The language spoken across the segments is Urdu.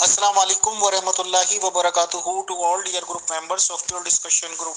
Assalamu alaikum wa rahmatullahi wa barakatuhu to all dear group members of your discussion group.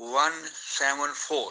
174।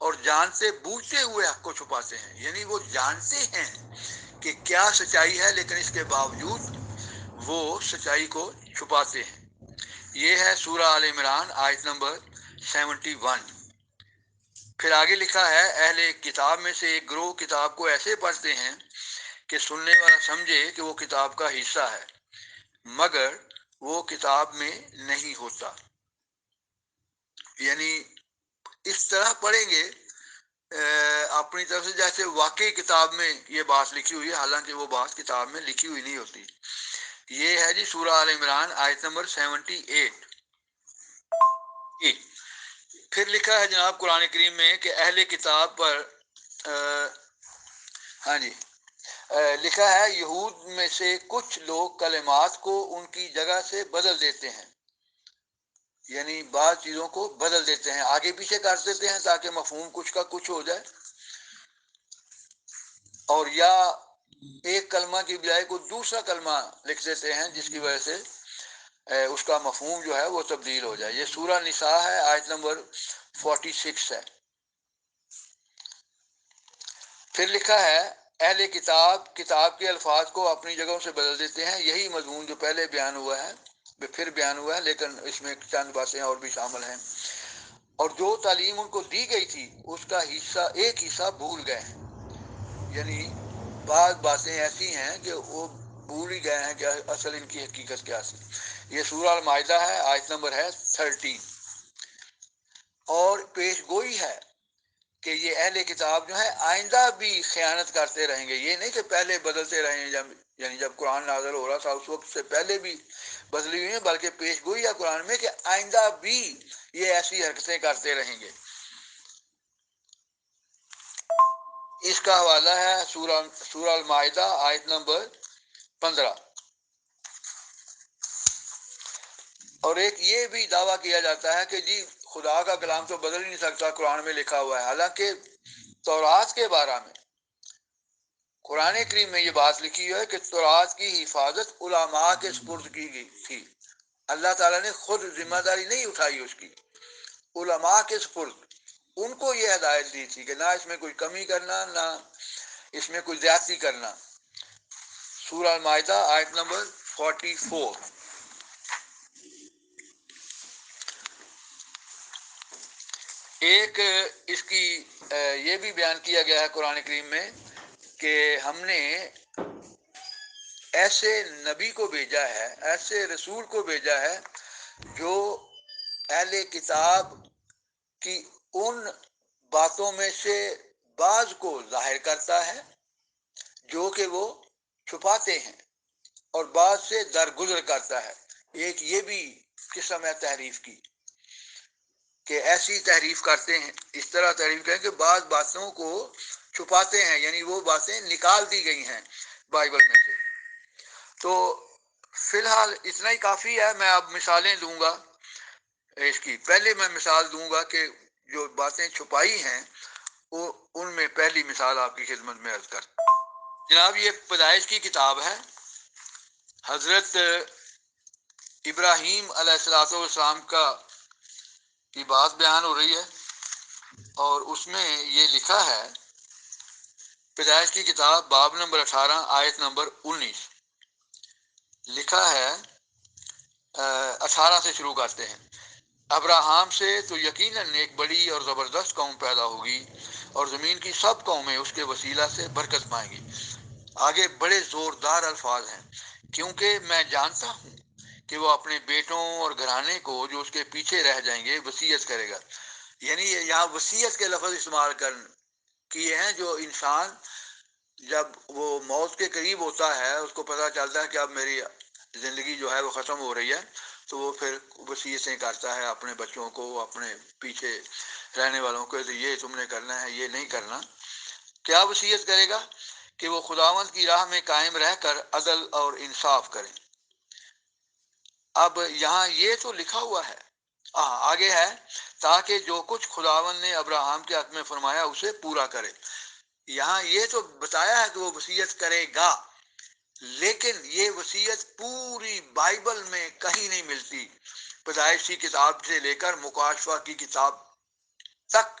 اور جانتے بوجھتے ہوئے حق کو چھپاتے ہیں، یعنی وہ جانتے ہیں کہ کیا سچائی ہے لیکن اس کے باوجود وہ سچائی کو چھپاتے ہیں۔ یہ ہے سورہ آل عمران آیت نمبر 71۔ پھر آگے لکھا ہے اہل کتاب میں سے ایک گروہ کتاب کو ایسے پڑھتے ہیں کہ سننے والا سمجھے کہ وہ کتاب کا حصہ ہے، مگر وہ کتاب میں نہیں ہوتا۔ یعنی اس طرح پڑھیں گے اپنی طرف سے جیسے واقعی کتاب میں یہ بات لکھی ہوئی ہے، حالانکہ وہ بات کتاب میں لکھی ہوئی نہیں ہوتی۔ یہ ہے جی سورہ آل عمران آیت نمبر 78۔ پھر لکھا ہے جناب قرآن کریم میں کہ اہل کتاب پر ہاں جی لکھا ہے یہود میں سے کچھ لوگ کلمات کو ان کی جگہ سے بدل دیتے ہیں، یعنی بعض چیزوں کو بدل دیتے ہیں، آگے پیچھے کر دیتے ہیں تاکہ مفہوم کچھ کا کچھ ہو جائے، اور یا ایک کلمہ کی بجائے کوئی دوسرا کلمہ لکھ دیتے ہیں جس کی وجہ سے اس کا مفہوم جو ہے وہ تبدیل ہو جائے۔ یہ سورہ نساء ہے، آیت نمبر 46 ہے۔ پھر لکھا ہے اہل کتاب کے الفاظ کو اپنی جگہوں سے بدل دیتے ہیں، یہی مضمون جو پہلے بیان ہوا ہے پھر بیان ہوا ہے، لیکن اس میں چند باتیں اور بھی شامل ہیں۔ اور جو تعلیم ان کو دی گئی تھی اس کا ایک حصہ بھول گئے ہیں، یعنی بعض باتیں ایسی ہیں کہ وہ بھول ہی گئے ہیں کہ اصل ان کی حقیقت کیا تھی۔ یہ سورہ المائدہ ہے، آیت نمبر ہے 13۔ اور پیش گوئی ہے کہ یہ اہل کتاب جو ہے آئندہ بھی خیانت کرتے رہیں گے، یہ نہیں کہ پہلے بدلتے رہے ہیں، یعنی جب قرآن نازل ہو رہا تھا اس وقت سے پہلے بھی بدلی ہوئی ہیں، بلکہ پیش گوئی ہے قرآن میں کہ آئندہ بھی یہ ایسی حرکتیں کرتے رہیں گے۔ اس کا حوالہ ہے سورہ المائدہ آیت نمبر 15۔ اور ایک یہ بھی دعویٰ کیا جاتا ہے کہ جی خدا کا کلام تو بدل ہی نہیں سکتا، قرآن میں لکھا ہوا ہے، حالانکہ تورات کے بارے میں قرآن کریم میں یہ بات لکھی ہے کہ تورات کی حفاظت علماء کے سپرد کی گئی تھی، اللہ تعالیٰ نے خود ذمہ داری نہیں اٹھائی اس کی، علماء کے سپرد ان کو یہ ہدایت دی تھی کہ نہ اس میں کوئی کمی کرنا نہ اس میں کوئی زیادتی کرنا۔ سورہ المائدہ آیت نمبر 44۔ ایک اس کی یہ بھی بیان کیا گیا ہے قرآن کریم میں کہ ہم نے ایسے نبی کو بھیجا ہے، ایسے رسول کو بھیجا ہے جو اہل کتاب کی ان باتوں میں سے بعض کو ظاہر کرتا ہے جو کہ وہ چھپاتے ہیں، اور بعض سے درگزر کرتا ہے۔ ایک یہ بھی قسم ہے تحریف کی کہ ایسی تحریف کرتے ہیں، اس طرح تحریف کریں کہ بعض باتوں کو چھپاتے ہیں، یعنی وہ باتیں نکال دی گئی ہیں بائبل میں سے۔ تو فی الحال اتنا ہی کافی ہے، میں اب مثالیں دوں گا اس کی۔ پہلے میں مثال دوں گا کہ جو باتیں چھپائی ہیں وہ ان میں پہلی مثال آپ کی خدمت میں عرض کرتا ہوں۔ جناب یہ پیدائش کی کتاب ہے، حضرت ابراہیم علیہ السلام کا یہ بات بیان ہو رہی ہے، اور اس میں یہ لکھا ہے پیدائش کی کتاب باب نمبر 18 آیت نمبر 19 لکھا ہے 18 سے شروع کرتے ہیں۔ ابراہام سے تو یقیناً ایک بڑی اور زبردست قوم پیدا ہوگی، اور زمین کی سب قومیں اس کے وسیلہ سے برکت پائیں گی۔ آگے بڑے زوردار الفاظ ہیں، کیونکہ میں جانتا ہوں کہ وہ اپنے بیٹوں اور گھرانے کو جو اس کے پیچھے رہ جائیں گے وصیت کرے گا۔ یعنی یہاں وصیت کے لفظ استعمال کیے ہیں، جو انسان جب وہ موت کے قریب ہوتا ہے اس کو پتہ چلتا ہے کہ اب میری زندگی جو ہے وہ ختم ہو رہی ہے، تو وہ پھر وصیتیں کرتا ہے اپنے بچوں کو، اپنے پیچھے رہنے والوں کو، یہ تم نے کرنا ہے، یہ نہیں کرنا۔ کیا وصیت کرے گا؟ کہ وہ خداوند کی راہ میں قائم رہ کر عدل اور انصاف کریں۔ اب یہاں یہ تو لکھا ہوا ہے، آگے ہے تاکہ جو کچھ خداوند نے ابراہیم کے حق میں فرمایا اسے پورا کرے۔ یہاں یہ تو بتایا ہے کہ وہ وصیت کرے گا، لیکن یہ وصیت پوری بائبل میں کہیں نہیں ملتی، پیدائش کی کتاب سے لے کر مکاشفہ کی کتاب تک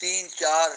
3-4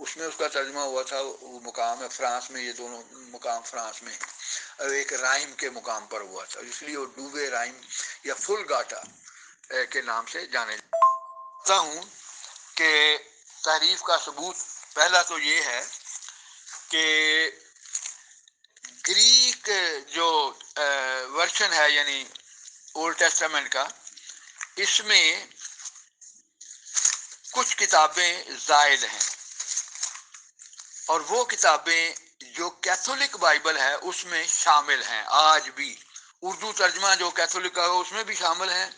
اس میں اس کا ترجمہ ہوا تھا، وہ مقام ہے فرانس میں، یہ دونوں مقام فرانس میں ہیں، اور ایک رائم کے مقام پر ہوا تھا، اس لیے وہ ڈوبے رائم یا فل گاٹا کے نام سے جانے جاتا ہوں کہ تحریف کا ثبوت پہلا تو یہ ہے کہ گریک جو ورشن ہے یعنی اولڈ ٹیسٹامنٹ کا، اس میں کچھ کتابیں زائد ہیں، اور وہ کتابیں جو کیتھولک بائبل ہے اس میں شامل ہیں آج بھی۔ اردو ترجمہ جو کیتھولک کا ہے اس میں بھی شامل ہیں،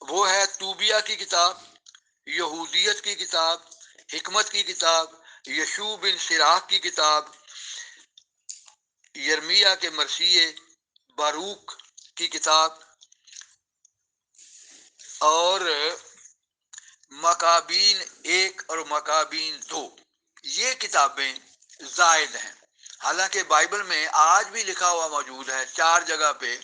وہ ہے توبیہ کی کتاب، یہودیت کی کتاب، حکمت کی کتاب، یشوع بن سراح کی کتاب، یرمیہ کے مرثیے، باروک کی کتاب، اور مکابین 1 اور مکابین 2، یہ کتابیں زائد ہیں۔ حالانکہ بائبل میں آج بھی لکھا ہوا موجود ہے 4 جگہ پہ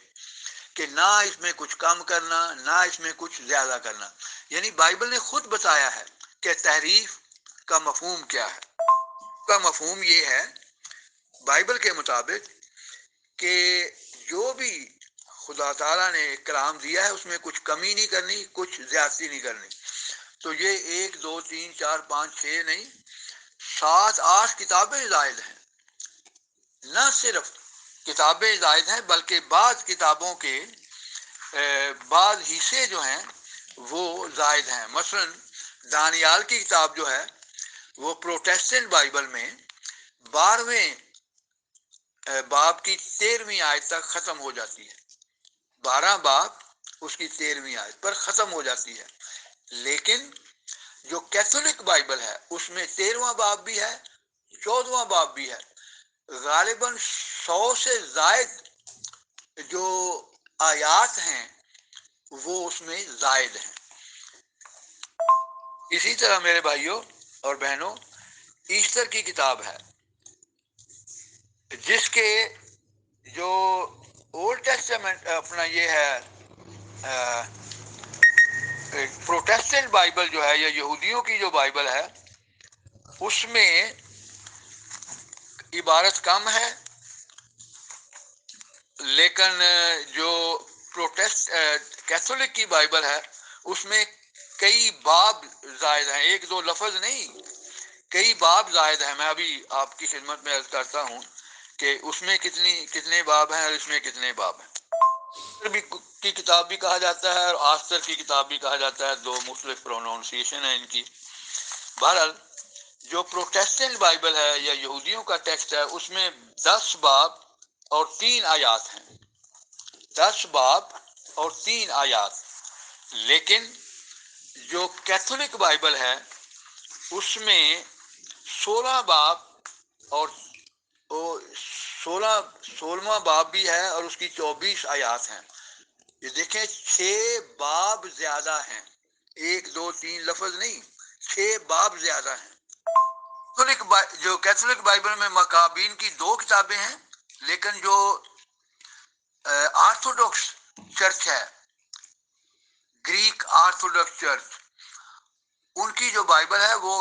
کہ نہ اس میں کچھ کم کرنا، نہ اس میں کچھ زیادہ کرنا، یعنی بائبل نے خود بتایا ہے کہ تحریف کا مفہوم کیا ہے۔ کا مفہوم یہ ہے بائبل کے مطابق کہ جو بھی خدا تعالیٰ نے کلام دیا ہے اس میں کچھ کمی نہیں کرنی، کچھ زیادتی نہیں کرنی۔ تو یہ 1 2 3 4 5 6 نہیں، 7 8 کتابیں زائد ہیں۔ نہ صرف کتابیں زائد ہیں بلکہ بعض کتابوں کے بعض حصے جو ہیں وہ زائد ہیں۔ مثلا دانیال کی کتاب جو ہے وہ پروٹیسٹنٹ بائبل میں 12ویں باب کی 13ویں آیت تک ختم ہو جاتی ہے، 12 باب اس کی 13ویں آیت پر ختم ہو جاتی ہے، لیکن جو کیتھولک بائبل ہے اس میں 13واں باب بھی ہے، 14واں باب بھی ہے، غالباً 100 سے زائد جو آیات ہیں وہ اس میں زائد ہیں۔ اسی طرح میرے بھائیوں اور بہنوں، ایسٹر کی کتاب ہے جس کے جو اولڈ ٹیسٹامنٹ اپنا یہ ہے پروٹیسٹنٹ بائبل جو ہے یا یہودیوں کی جو بائبل ہے اس میں عبارت کم ہے، لیکن جو کیتھولک کی بائبل ہے اس میں کئی باب زائد ہیں، 1 2 لفظ نہیں، کئی باب زائد ہیں۔ میں ابھی آپ کی خدمت میں عرض کرتا ہوں کہ اس میں کتنے باب ہیں اور اس میں کتنے باب ہیں۔ کی کتاب بھی کہا جاتا ہے اور آستر کی کتاب بھی کہا جاتا ہے، 2 مختلف پروناؤنسیشن ہیں ان کی۔ بہرحال جو پروٹیسٹنٹ بائبل ہے یا یہودیوں کا ٹیکسٹ ہے اس میں 10 باب اور 3 آیات ہیں، 10 باب اور 3 آیات، لیکن جو کیتھولک بائبل ہے اس میں 16 باب اور 16واں باب بھی ہے اور اس کی 24 آیات ہیں۔ یہ دیکھیں 6 باب زیادہ ہیں، 1 2 3 لفظ نہیں، 6 باب زیادہ ہیں۔ جو کیتھولک بائبل میں مکابین کی 2 کتابیں ہیں، لیکن جو آرتھوڈوکس چرچ ہے، گریک آرتھوڈوکس چرچ، ان کی جو بائبل ہے وہ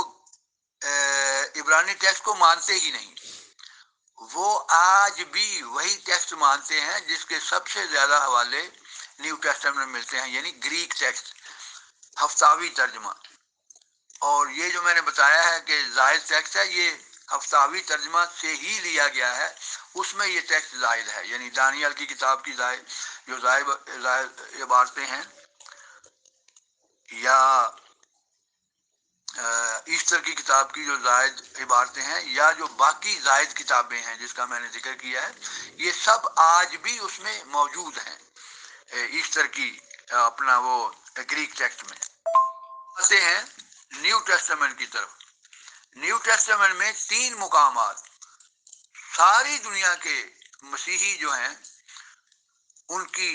عبرانی ٹیکسٹ کو مانتے ہی نہیں، وہ آج بھی وہی ٹیکسٹ مانتے ہیں جس کے سب سے زیادہ حوالے نیو ٹیسٹمنٹ میں ملتے ہیں، یعنی گریک ٹیکسٹ، ہفتاوی ترجمہ۔ اور یہ جو میں نے بتایا ہے کہ زائد ٹیکسٹ ہے، یہ ہفتاوی ترجمہ سے ہی لیا گیا ہے، اس میں یہ ٹیکسٹ زائد ہے، یعنی دانیال کی کتاب کی زائد عبارتیں ہیں، یا ایسٹر کی کتاب کی جو زائد عبارتیں ہیں، یا جو باقی زائد کتابیں ہیں جس کا میں نے ذکر کیا ہے، یہ سب آج بھی اس میں موجود ہیں ایسٹر کی اپنا وہ گریک ٹیکسٹ میں۔ آتے ہیں نیو ٹیسٹمنٹ کی طرف۔ نیو ٹیسٹمنٹ میں 3 مقامات ساری دنیا کے مسیحی جو ہیں ان کی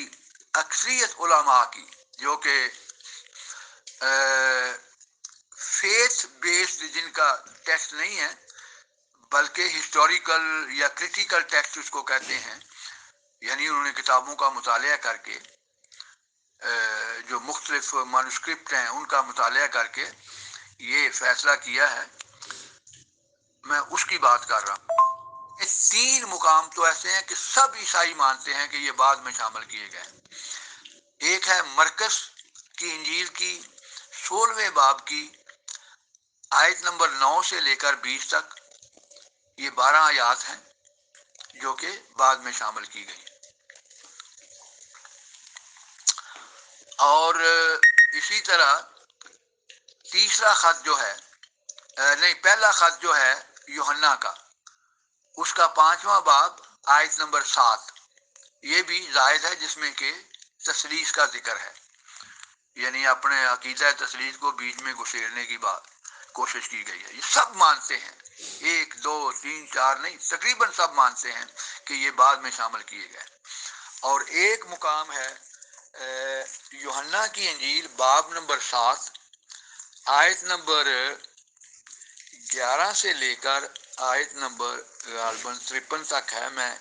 اکثریت علماء کی، جو کہ فیتھ بیسڈ جن کا ٹیکسٹ نہیں ہے بلکہ ہسٹوریکل یا کریٹیکل ٹیکسٹ اس کو کہتے ہیں، یعنی انہوں نے کتابوں کا مطالعہ کر کے جو مختلف مانوسکرپٹ ہیں ان کا مطالعہ کر کے یہ فیصلہ کیا ہے میں اس کی بات کر رہا ہوں۔ یہ 3 مقام تو ایسے ہیں کہ سب عیسائی مانتے ہیں کہ یہ بعد میں شامل کیے گئے۔ ایک ہے مرکز کی انجیل کی 16ویں باب کی آیت نمبر 9 سے لے کر 20 تک، یہ 12 آیات ہیں جو کہ بعد میں شامل کی گئی۔ اور اسی طرح تیسرا خط جو ہے پہلا خط جو ہے یوحنا کا، اس کا 5واں باب آیت نمبر 7، یہ بھی زائد ہے جس میں کہ تثلیث کا ذکر ہے، یعنی اپنے عقیدہ تثلیث کو بیچ میں گھسیڑنے کی بات کوشش کی گئی ہے۔ یہ سب مانتے ہیں، 1 2 3 4 نہیں، تقریباً سب مانتے ہیں کہ یہ بعد میں شامل کیے گئے۔ اور ایک مقام ہے یوحنا کی انجیل باب نمبر 7 آیت نمبر 11 سے لے کر آیت نمبر غالباً 53 تک ہے۔ میں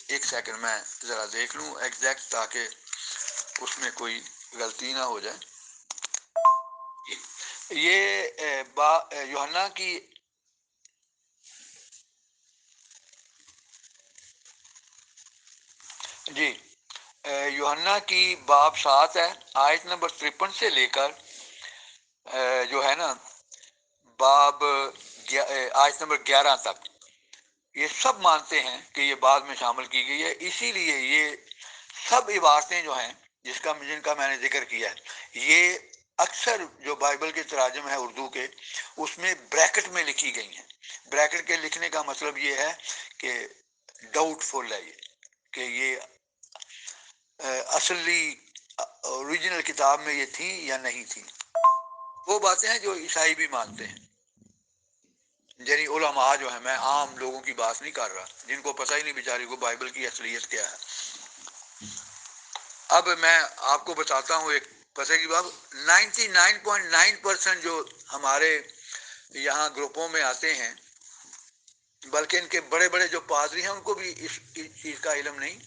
ایک سیکنڈ میں ذرا دیکھ لوں ایگزیکٹ تاکہ اس میں کوئی غلطی نہ ہو جائے۔ یہ یوحنا کی یوحنا کی باب 7 ہے، آیت نمبر 53 سے لے کر جو ہے نا باب آیت نمبر 11 تک، یہ سب مانتے ہیں کہ یہ بعد میں شامل کی گئی ہے۔ اسی لیے یہ سب عبارتیں جو ہیں جن کا میں نے ذکر کیا ہے، یہ اکثر جو بائبل کے تراجم ہیں اردو کے، اس میں بریکٹ میں لکھی گئی ہیں۔ بریکٹ کے لکھنے کا مطلب یہ ہے کہ ڈاؤٹ فل ہے، یہ کہ یہ اصلی اوریجنل کتاب میں یہ تھی یا نہیں تھی۔ وہ باتیں ہیں جو عیسائی بھی مانتے ہیں، یعنی علماء جو ہیں، میں عام لوگوں کی بات نہیں کر رہا جن کو پتہ ہی نہیں بیچاری کو بائبل کی اصلیت کیا ہے۔ اب میں آپ کو بتاتا ہوں ایک پتہ کی بات، 99.9% جو ہمارے یہاں گروپوں میں آتے ہیں، بلکہ ان کے بڑے بڑے جو پادری ہیں ان کو بھی اس چیز کا علم نہیں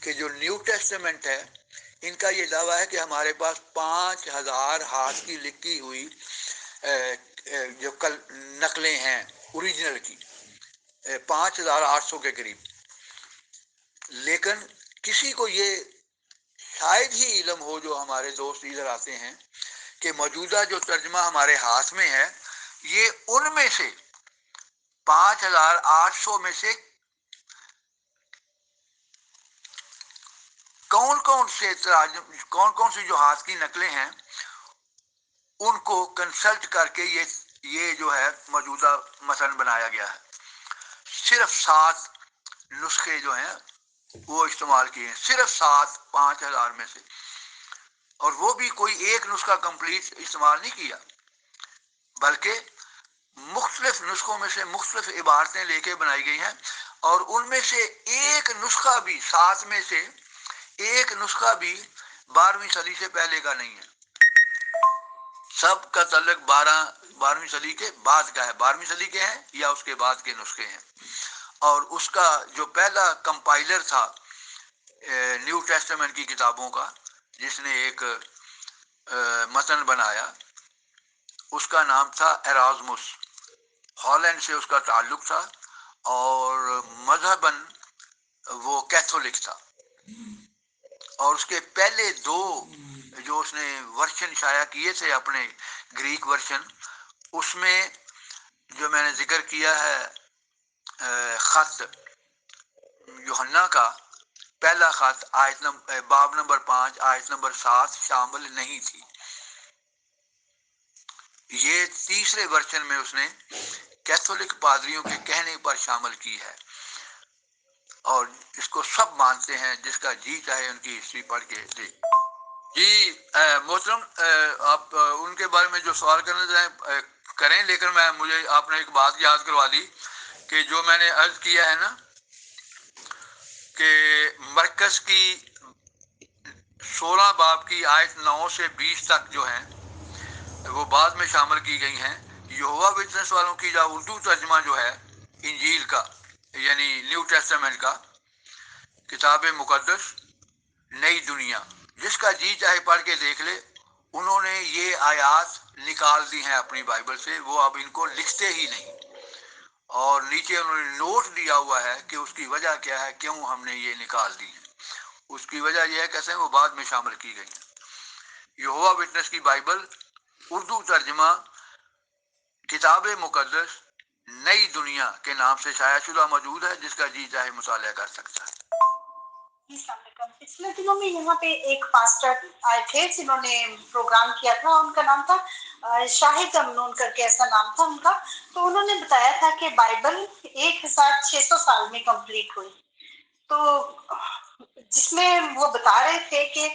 کہ جو نیو ٹیسٹمنٹ ہے، ان کا یہ دعویٰ ہے کہ ہمارے پاس 5000 ہاتھ کی لکھی ہوئی جو نقلیں ہیں اوریجنل کی، 5800 کے قریب۔ لیکن کسی کو یہ شاید ہی علم ہو، جو ہمارے دوست ادھر آتے ہیں، کہ موجودہ جو ترجمہ ہمارے ہاتھ میں ہے، یہ ان میں سے 5800 میں سے کون کون سی جو ہاتھ کی نقلیں ہیں، ان کو کنسلٹ کر کے یہ جو ہے موجودہ متن بنایا گیا ہے۔ صرف 7 نسخے جو ہیں وہ استعمال کیے ہیں، صرف 7 5000 میں سے، اور وہ بھی کوئی ایک نسخہ کمپلیٹ استعمال نہیں کیا، بلکہ مختلف نسخوں میں سے مختلف عبارتیں لے کے بنائی گئی ہیں، اور ان میں سے ایک نسخہ بھی 7 میں سے ایک نسخہ بھی 12ویں صدی سے پہلے کا نہیں ہے۔ سب کا تعلق 12ویں صدی کے بعد کا ہے، 12ویں صدی کے ہیں یا اس کے بعد کے نسخے ہیں۔ اور اس کا جو پہلا کمپائلر تھا نیو ٹیسٹمنٹ کی کتابوں کا، جس نے ایک متن بنایا، اس کا نام تھا ایرازمس، ہالینڈ سے اس کا تعلق تھا، اور مذہباً وہ کیتھولک تھا۔ اور اس کے پہلے 2 جو اس نے ورشن شائع کیے تھے اپنے گریک ورشن، اس میں جو میں نے ذکر کیا ہے خط یوحنا کا پہلا خط باب نمبر 5 آیت نمبر 7 شامل نہیں تھی۔ یہ تیسرے ورشن میں اس نے کیتھولک پادریوں کے کہنے پر شامل کی ہے، اور اس کو سب مانتے ہیں، جس کا جی چاہے ان کی ہسٹری پڑھ کے دیکھ۔ جی محترم، آپ ان کے بارے میں جو سوال کرنا چاہیں کریں، لیکن مجھے آپ نے ایک بات یاد کروا دی کہ جو میں نے عرض کیا ہے نا کہ مرکز کی 16 باب کی آیت 9 سے 20 تک جو ہیں وہ بعد میں شامل کی گئی ہیں۔ یہوہ وٹنس والوں کی جو اردو ترجمہ جو ہے انجیل کا، یعنی نیو ٹیسٹمنٹ کا، کتاب مقدس نئی دنیا، جس کا جی چاہے پڑھ کے دیکھ لے، انہوں نے یہ آیات نکال دی ہیں اپنی بائبل سے، وہ اب ان کو لکھتے ہی نہیں، اور نیچے انہوں نے نوٹ دیا ہوا ہے کہ اس کی وجہ کیا ہے، کیوں ہم نے یہ نکال دی ہے۔ اس کی وجہ یہ ہے کیسے وہ بعد میں شامل کی گئی ہیں۔ یہوہ وٹنس کی بائبل اردو ترجمہ کتاب مقدس نئی دنیا کے نام سے شائع شدہ موجود ہے، جس کا جی چاہے مطالعہ کر سکتا ہے۔ السلام علیکم۔ پچھلے دنوں میں یہاں پہ ایک پاسٹر آئے تھے جنہوں نے پروگرام کیا تھا، ان کا نام تھا شاہد امنون کر کے ایسا نام تھا ان کا۔ تو انہوں نے بتایا تھا کہ بائبل 1600 سال میں کمپلیٹ ہوئی، تو جس میں وہ بتا رہے تھے کہ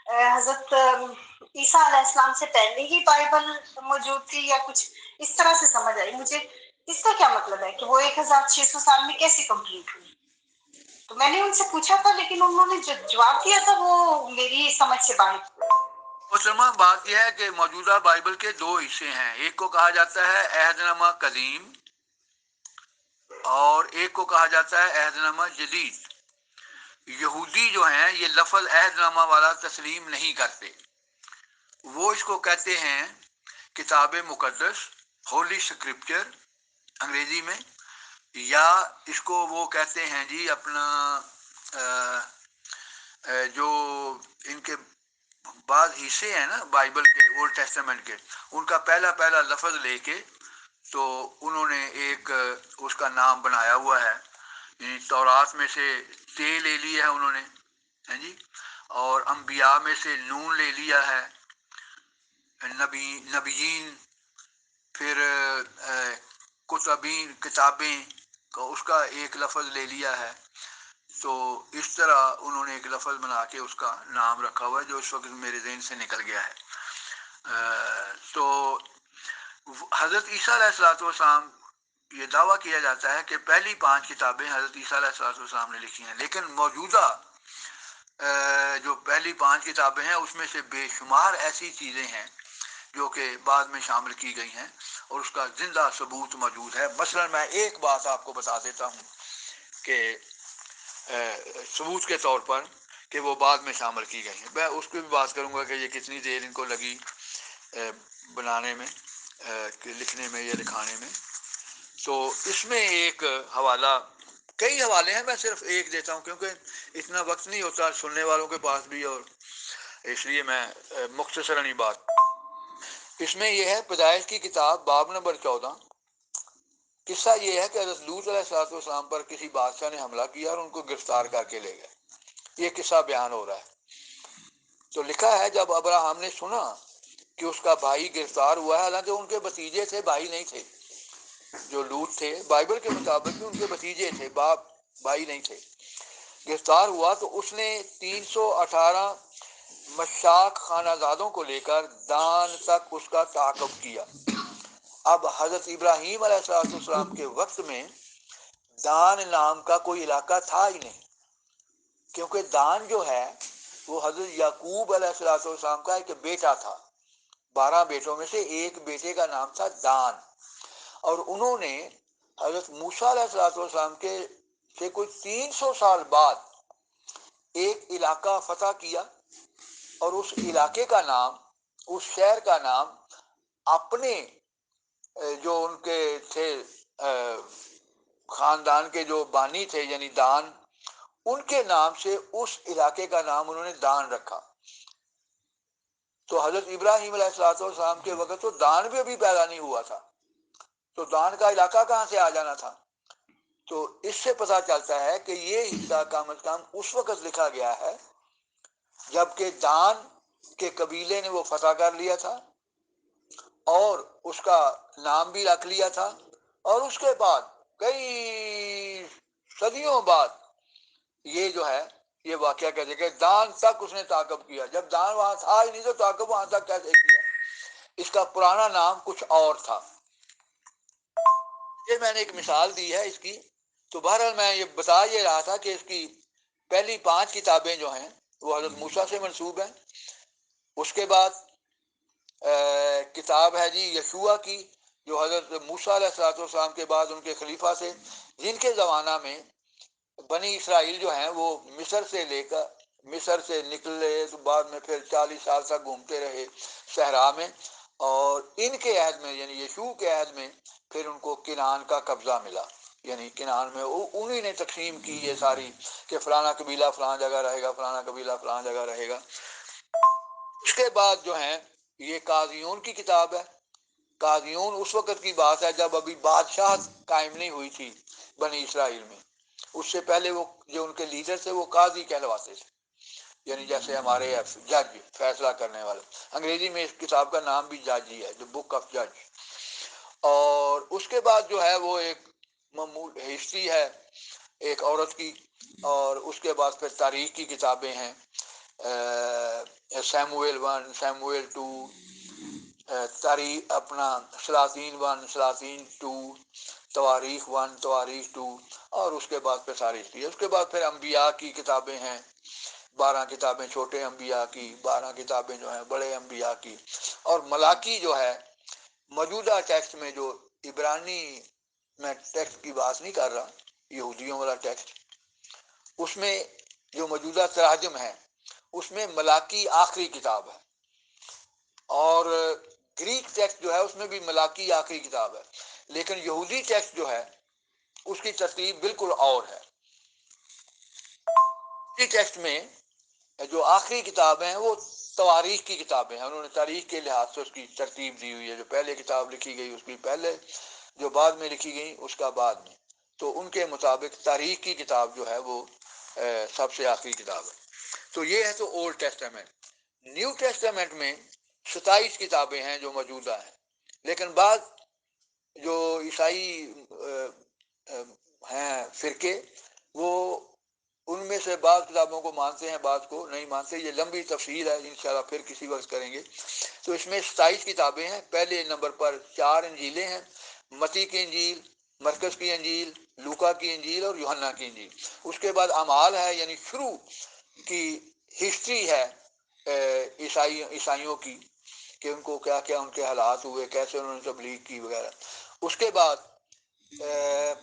حضرت عیسیٰ علیہ السلام سے پہلے ہی بائبل موجود تھی، یا کچھ اس طرح سے سمجھ آئی مجھے۔ اس کا کیا مطلب ہے کہ وہ 1600 سال میں کیسے کمپلیٹ ہوئی؟ تو میں نے ان سے پوچھا تھا، لیکن انہوں نے جو جواب دیا تھا وہ میری سمجھ سے باہر تھا۔ مسلمان بات یہ ہے کہ موجودہ بائبل کے دو حصے ہیں، ایک کو کہا جاتا ہے عہد نامہ قدیم اور ایک کو کہا جاتا ہے عہد نامہ جدید۔ یہودی جو ہیں یہ لفظ عہد نامہ والا تسلیم نہیں کرتے، وہ اس کو کہتے ہیں کتاب مقدس، ہولی اسکرپچر انگریزی میں، یا اس کو وہ کہتے ہیں جی اپنا جو ان کے بعض حصے ہیں نا بائبل کے، اولڈ ٹیسٹمنٹ کے، ان کا پہلا لفظ لے کے تو انہوں نے ایک اس کا نام بنایا ہوا ہے۔ یعنی تورات میں سے تے لے لیا ہے انہوں نے، ہیں جی، اور انبیاء میں سے نون لے لیا ہے، نبیین، پھر کتابین، کتابیں کا اس کا ایک لفظ لے لیا ہے۔ تو اس طرح انہوں نے ایک لفظ بنا کے اس کا نام رکھا ہوا ہے، جو اس وقت میرے ذہن سے نکل گیا ہے۔ تو حضرت عیسیٰ علیہ السلام یہ دعویٰ کیا جاتا ہے کہ پہلی 5 کتابیں حضرت عیسیٰ علیہ السلام نے لکھی ہیں، لیکن موجودہ جو پہلی 5 کتابیں ہیں اس میں سے بے شمار ایسی چیزیں ہیں جو کہ بعد میں شامل کی گئی ہیں اور اس کا زندہ ثبوت موجود ہے۔ مثلا میں ایک بات آپ کو بتا دیتا ہوں کہ ثبوت کے طور پر کہ وہ بعد میں شامل کی گئی ہیں، میں اس کی بھی بات کروں گا کہ یہ کتنی دیر ان کو لگی بنانے میں، لکھنے میں یا لکھانے میں۔ تو اس میں ایک حوالہ، کئی حوالے ہیں، میں صرف ایک دیتا ہوں کیونکہ اتنا وقت نہیں ہوتا سننے والوں کے پاس بھی، اور اس لیے میں مختصراً بات۔ اس میں یہ ہے پیدائش کی کتاب باب نمبر 14۔ قصہ یہ ہے کہ حضرت لوط علیہ السلام پر کسی بادشاہ نے حملہ کیا اور ان کو گرفتار کر کے لے گئے۔ یہ قصہ بیان ہو رہا ہے۔ تو لکھا ہے جب ابراہم نے سنا کہ اس کا بھائی گرفتار ہوا ہے، حالانکہ ان کے بھتیجے تھے، بھائی نہیں تھے، جو لوط تھے بائبل کے مطابق ان کے بھتیجے تھے، باپ بھائی نہیں تھے، گرفتار ہوا، تو اس نے 318 مشاق خانہ زادوں کو لے کر دان تک اس کا تعاقب کیا۔ اب حضرت ابراہیم علیہ السلام کے وقت میں دان نام کا کوئی علاقہ تھا ہی نہیں، کیونکہ دان جو ہے وہ حضرت یعقوب علیہ السلام کا ایک بیٹا تھا، 12 بیٹوں میں سے ایک بیٹے کا نام تھا دان، اور انہوں نے حضرت موسیٰ علیہ السلام کے سے کوئی 300 سال بعد ایک علاقہ فتح کیا، اور اس علاقے کا نام، اس شہر کا نام اپنے جو ان کے تھے خاندان کے جو بانی تھے یعنی دان، ان کے نام سے اس علاقے کا نام انہوں نے دان رکھا۔ تو حضرت ابراہیم علیہ السلام کے وقت تو دان بھی ابھی پیدا نہیں ہوا تھا، تو دان کا علاقہ کہاں سے آ جانا تھا؟ تو اس سے پتہ چلتا ہے کہ یہ حصہ کم از کم اس وقت لکھا گیا ہے جبکہ دان کے قبیلے نے وہ فتح کر لیا تھا اور اس کا نام بھی رکھ لیا تھا، اور اس کے بعد کئی صدیوں بعد یہ جو ہے یہ واقعہ کہتے کہ دان تک اس نے تعاقب کیا، جب دان وہاں تھا ہی نہیں تو تعاقب وہاں تک کیسے کیا؟ اس کا پرانا نام کچھ اور تھا۔ یہ میں نے ایک مثال دی ہے اس کی۔ تو بہرحال میں یہ بتا یہ رہا تھا کہ اس کی پہلی 5 کتابیں جو ہیں وہ حضرت موسیٰ سے منسوب ہیں۔ اس کے بعد کتاب ہے جی یشوع کی، جو حضرت موسیٰ علیہ السلام کے بعد ان کے خلیفہ سے، جن کے زمانہ میں بنی اسرائیل جو ہیں وہ مصر سے نکلے، تو بعد میں پھر 40 سال تک گھومتے رہے صحرا میں، اور ان کے عہد میں یعنی یشوع کے عہد میں پھر ان کو کنعان کا قبضہ ملا، یعنی کنعان میں انہی نے تقسیم کی یہ ساری کہ فلانا قبیلہ فلاں جگہ رہے گا، فلانا قبیلہ فلاں جگہ رہے گا۔ اس کے بعد جو ہیں یہ قاضیون کی کتاب ہے۔ قاضیون اس وقت کی بات ہے جب ابھی بادشاہ قائم نہیں ہوئی تھی بنی اسرائیل میں، اس سے پہلے وہ جو ان کے لیڈر تھے وہ قاضی کہلواتے تھے، یعنی جیسے ہمارے جج، فیصلہ کرنے والے۔ انگریزی میں اس کتاب کا نام بھی جج ہی ہے، جو بک آف جج۔ اور اس کے بعد جو ہے وہ ایک معمول ہسٹری ہے ایک عورت کی، اور اس کے بعد پھر تاریخ کی کتابیں ہیں، سیموئل 1، سیموئل 2، تاریخ اپنا سلاطین 1، سلاطین 2، تواریخ 1، تواریخ 2، اور اس کے بعد پھر تاریخ کی۔ اس کے بعد پھر انبیاء کی کتابیں ہیں، 12 کتابیں چھوٹے انبیاء کی، 12 کتابیں جو ہیں بڑے انبیاء کی۔ اور ملاکی جو ہے موجودہ ٹیکسٹ میں، جو عبرانی میں ٹیکسٹ کی بات نہیں کر رہا، یہودیوں والا ٹیکسٹ، اس میں جو موجودہ تراجم ہے اس میں ملاکی آخری کتاب ہے، اور گریک ٹیکسٹ جو ہے اس میں بھی ملاکی آخری کتاب ہے، لیکن یہودی ٹیکسٹ جو ہے اس کی ترتیب بالکل اور ہے۔ اسی ٹیکسٹ میں جو آخری کتابیں ہیں وہ تواریخ کی کتابیں ہیں، انہوں نے تاریخ کے لحاظ سے اس کی ترتیب دی ہوئی ہے، جو پہلے کتاب لکھی گئی اس کی پہلے، جو بعد میں لکھی گئی اس کا بعد میں، تو ان کے مطابق تاریخ کی کتاب جو ہے وہ سب سے آخری کتاب ہے۔ تو یہ ہے تو اولڈ ٹیسٹامنٹ۔ نیو ٹیسٹامنٹ میں 27 کتابیں ہیں جو موجودہ ہیں، لیکن بعض جو عیسائی ہیں فرقے، وہ ان میں سے بعض کتابوں کو مانتے ہیں، بعض کو نہیں مانتے۔ یہ لمبی تفصیل ہے، انشاءاللہ پھر کسی وقت کریں گے۔ تو اس میں 27 کتابیں ہیں۔ پہلے نمبر پر 4 انجیلیں ہیں، متی کی انجیل، مرکز کی انجیل، لوکا کی انجیل اور یوحنا کی انجیل۔ اس کے بعد اعمال ہے، یعنی شروع کی ہسٹری ہے عیسائیوں کی، کہ ان کو کیا کیا ان کے حالات ہوئے، کیسے انہوں نے تبلیغ کی وغیرہ۔ اس کے بعد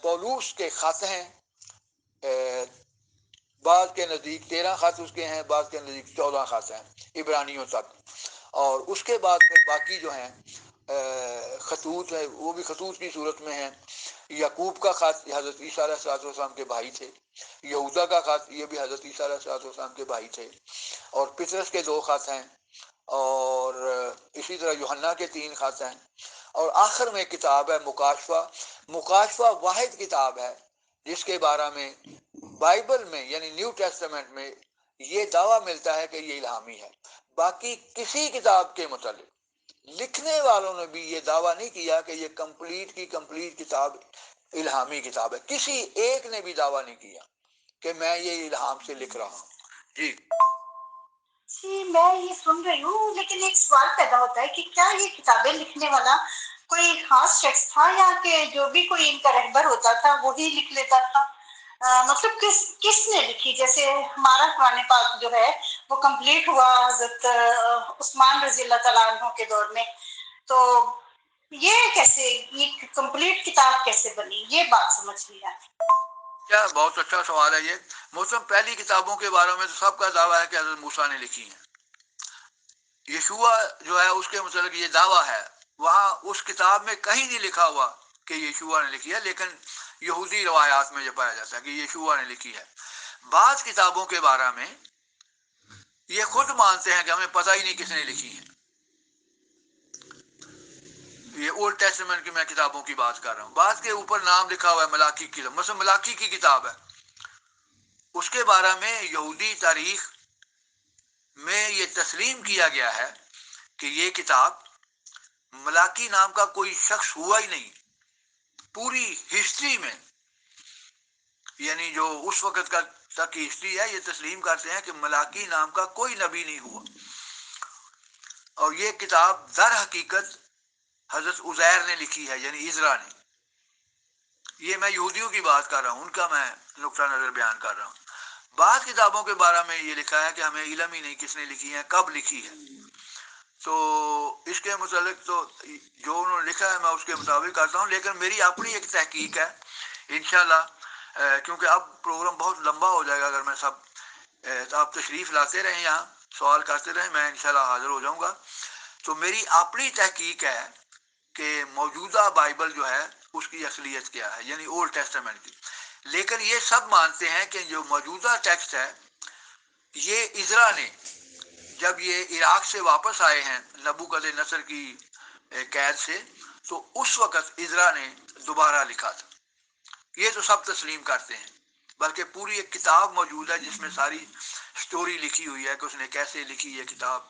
پولوس کے خط ہیں، بعض کے نزدیک 13 خط اس کے ہیں، بعض کے نزدیک 14 خط ہیں عبرانیوں تک۔ اور اس کے بعد پھر باقی جو ہیں خطوط ہے، وہ بھی خطوط کی صورت میں ہیں۔ یعقوب کا خط، یہ حضرت عیسیٰ علیہ السلام کے بھائی تھے۔ یہودا کا خط، یہ بھی حضرت عیسیٰ علیہ السلام کے بھائی تھے۔ اور پطرس کے 2 خط ہیں، اور اسی طرح یوحنا کے 3 خط ہیں۔ اور آخر میں کتاب ہے مکاشفہ۔ مکاشفہ واحد کتاب ہے جس کے بارے میں بائبل میں یعنی نیو ٹیسٹمنٹ میں یہ دعویٰ ملتا ہے کہ یہ الہامی ہے۔ باقی کسی کتاب کے متعلق لکھنے والوں نے بھی یہ دعویٰ نہیں کیا کہ یہ کمپلیٹ کی کمپلیٹ کتاب الہامی کتاب ہے۔ کسی ایک نے بھی دعویٰ نہیں کیا کہ میں یہ الہام سے لکھ رہا ہوں۔ جی میں یہ سن رہی ہوں، لیکن ایک سوال پیدا ہوتا ہے کہ کیا یہ کتابیں لکھنے والا کوئی خاص شخص تھا، یا کہ جو بھی کوئی ان کا رہبر ہوتا تھا وہی لکھ لیتا تھا؟ مطلب کس نے لکھی؟ جیسے ہمارا قرآن پاک جو ہے وہ کمپلیٹ ہوا حضرت عثمان رضی اللہ تعالیٰ عنہ کے دور میں، تو یہ کیسے، یہ کمپلیٹ کتاب کیسے بنی؟ یہ بات سمجھ نہیں آتی۔ کیا بہت اچھا سوال ہے یہ۔ موسم پہلی کتابوں کے بارے میں تو سب کا دعویٰ ہے کہ حضرت موسیٰ نے لکھی ہیں۔ یشوع جو ہے اس کے متعلق یہ دعویٰ ہے، وہاں اس کتاب میں کہیں نہیں لکھا ہوا کہ یشوع نے لکھی ہے، لیکن یہودی روایات میں یہ پایا جاتا ہے کہ یشوع نے لکھی ہے۔ بعض کتابوں کے بارے میں یہ خود مانتے ہیں کہ ہمیں پتہ ہی نہیں کس نے لکھی ہے۔ یہ اولڈ ٹیسٹمنٹ کی میں کتابوں کی بات کر رہا ہوں۔ بعض کے اوپر نام لکھا ہوا ہے ملاکی کی، مثلا ملاکی کی کتاب ہے، اس کے بارے میں یہودی تاریخ میں یہ تسلیم کیا گیا ہے کہ یہ کتاب ملاکی نام کا کوئی شخص ہوا ہی نہیں پوری ہسٹری میں، یعنی جو اس وقت کا تک کی ہسٹری ہے، یہ تسلیم کرتے ہیں کہ ملاکی نام کا کوئی نبی نہیں ہوا۔ اور یہ کتاب در حقیقت حضرت عزیر نے لکھی ہے، یعنی عزرا نے۔ یہ میں یہودیوں کی بات کر رہا ہوں، ان کا میں نقطہ نظر بیان کر رہا ہوں۔ بعض کتابوں کے بارے میں یہ لکھا ہے کہ ہمیں علم ہی نہیں کس نے لکھی ہے، کب لکھی ہے۔ تو اس کے متعلق تو جو انہوں نے لکھا ہے میں اس کے مطابق کرتا ہوں، لیکن میری اپنی ایک تحقیق ہے انشاءاللہ، کیونکہ اب پروگرام بہت لمبا ہو جائے گا اگر میں سب آپ تشریف لاتے رہیں، یہاں سوال کرتے رہیں، میں انشاءاللہ حاضر ہو جاؤں گا۔ تو میری اپنی تحقیق ہے کہ موجودہ بائبل جو ہے اس کی اصلیت کیا ہے، یعنی اولڈ ٹیسٹامنٹ کی. لیکن یہ سب مانتے ہیں کہ جو موجودہ ٹیکسٹ ہے یہ عزرا نے جب یہ عراق سے واپس آئے ہیں نبوکدنصر کی قید سے، تو اس وقت عزرا نے دوبارہ لکھا تھا. یہ تو سب تسلیم کرتے ہیں، بلکہ پوری ایک کتاب موجود ہے جس میں ساری سٹوری لکھی ہوئی ہے کہ اس نے کیسے لکھی یہ کتاب،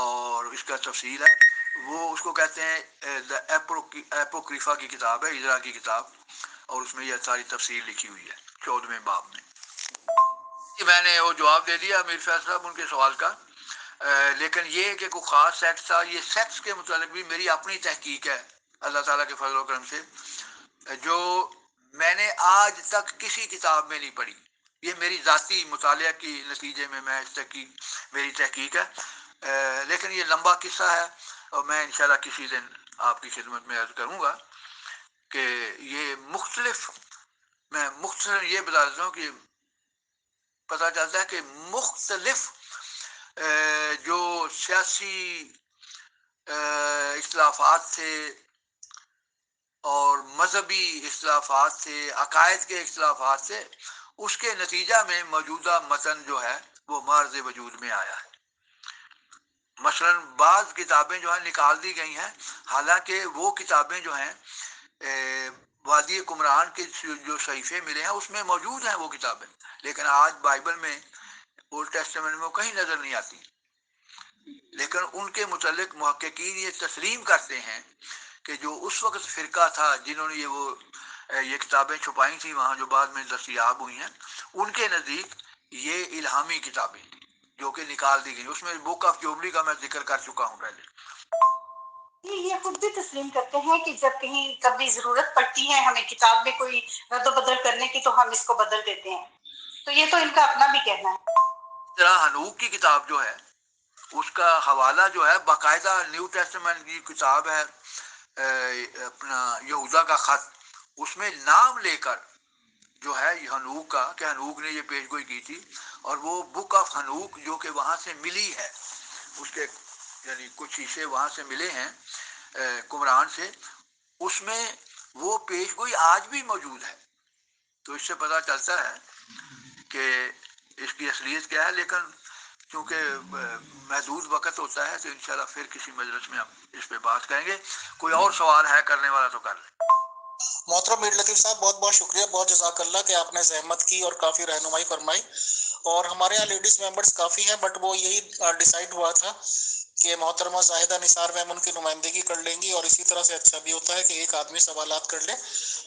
اور اس کا تفصیل ہے. وہ اس کو کہتے ہیں ایپوکریفا کی کتاب ہے، عزرا کی کتاب، اور اس میں یہ ساری تفصیل لکھی ہوئی ہے 14ویں باب میں. میں نے وہ جواب دے دیا امیر فیض صاحب ان کے سوال کا. لیکن یہ کہ کوئی خاص سیکس تھا، یہ سیکس کے متعلق بھی میری اپنی تحقیق ہے اللہ تعالیٰ کے فضل و کرم سے، جو میں نے آج تک کسی کتاب میں نہیں پڑھی. یہ میری ذاتی مطالعہ کی نتیجے میں میری تحقیق ہے. لیکن یہ لمبا قصہ ہے اور میں انشاءاللہ کسی دن آپ کی خدمت میں عرض کروں گا کہ یہ میں مختصر یہ بتا دیتا ہوں کہ پتہ چلتا ہے کہ مختلف جو سیاسی اختلافات تھے اور مذہبی اختلافات تھے، عقائد کے اختلافات تھے، اس کے نتیجہ میں موجودہ متن جو ہے وہ معرض وجود میں آیا ہے. مثلا بعض کتابیں جو ہیں نکال دی گئی ہیں، حالانکہ وہ کتابیں جو ہیں وادی قمران کے جو صحیفے ملے ہیں اس میں موجود ہیں وہ کتابیں، لیکن آج بائبل میں اولڈ ٹیسٹمنٹ میں کہیں نظر نہیں آتی. لیکن ان کے متعلق محققین یہ تسلیم کرتے ہیں کہ جو اس وقت فرقہ تھا جنہوں نے یہ کتابیں چھپائی تھیں وہاں جو بعد میں دستیاب ہوئی ہیں، ان کے نزدیک یہ الہامی کتابیں تھیں جو کہ نکال دی گئی. اس میں بک آف جوبلی کا میں ذکر کر چکا ہوں پہلے. یہ خود بھی تسلیم کرتے ہیں کہ جب کہیں کبھی ضرورت پڑتی ہے ہمیں کتاب میں کوئی رد و بدل کرنے کی تو ہم اس کو بدل دیتے ہیں. تو یہ تو ان کا اپنا بھی کہنا ہے. طرح حنوک کی کتاب جو ہے اس کا حوالہ جو ہے باقاعدہ نیو ٹیسٹمنٹ کی کتاب ہے اپنا یہوذا کا خط، اس میں نام لے کر جو ہے حنوک کا کہ حنوک نے یہ پیش گوئی کی تھی، اور وہ بک آف حنوک جو کہ وہاں سے ملی ہے، اس کے یعنی کچھ حصے وہاں سے ملے ہیں قمران سے، اس میں وہ پیش گوئی آج بھی موجود ہے. تو اس سے پتہ چلتا ہے کہ اس کی اصلیت کیا ہے. لیکن چونکہ محدود وقت ہوتا ہے تو انشاءاللہ پھر کسی مجلس میں ہم اس پہ بات کریں گے. کوئی اور سوال ہے کرنے والا تو کر لیں. محترم میر لطیف صاحب بہت بہت شکریہ، بہت جزاک اللہ کہ آپ نے زحمت کی اور کافی رہنمائی فرمائی. اور ہمارے یہاں لیڈیز ممبرس کافی ہیں، بٹ وہ یہی ڈیسائیڈ ہوا تھا کہ محترمہ زاہدہ نثار میم ان کی نمائندگی کر لیں گی، اور اسی طرح سے اچھا بھی ہوتا ہے کہ ایک آدمی سوالات کر لے.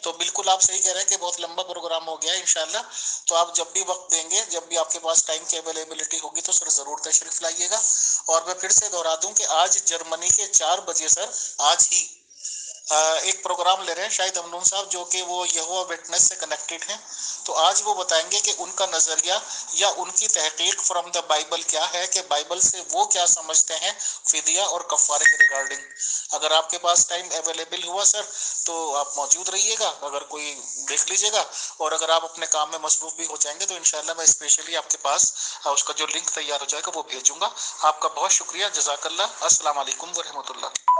تو بالکل آپ صحیح کہہ رہے ہیں کہ بہت لمبا پروگرام ہو گیا ہے انشاءاللہ. تو آپ جب بھی وقت دیں گے، جب بھی آپ کے پاس ٹائم کی اویلیبلٹی ہوگی تو سر ضرور تشریف لائیے گا. اور میں پھر سے دہرا دوں کہ آج جرمنی کے 4 بجے سر آج ہی ایک پروگرام لے رہے ہیں شاہد امنون صاحب جو کہ وہ یہوہ وٹنس سے کنیکٹڈ ہیں. تو آج وہ بتائیں گے کہ ان کا نظریہ یا ان کی تحقیق فرام دا بائبل کیا ہے، کہ بائبل سے وہ کیا سمجھتے ہیں فدیہ اور کفارے کے ریگارڈنگ. اگر آپ کے پاس ٹائم اویلیبل ہوا سر تو آپ موجود رہیے گا، اگر کوئی دیکھ لیجیے گا، اور اگر آپ اپنے کام میں مصروف بھی ہو جائیں گے تو انشاءاللہ میں اسپیشلی آپ کے پاس اس کا جو لنک تیار ہو جائے گا وہ بھیجوں گا. آپ کا بہت شکریہ، جزاک اللہ. السلام علیکم ورحمۃ اللہ.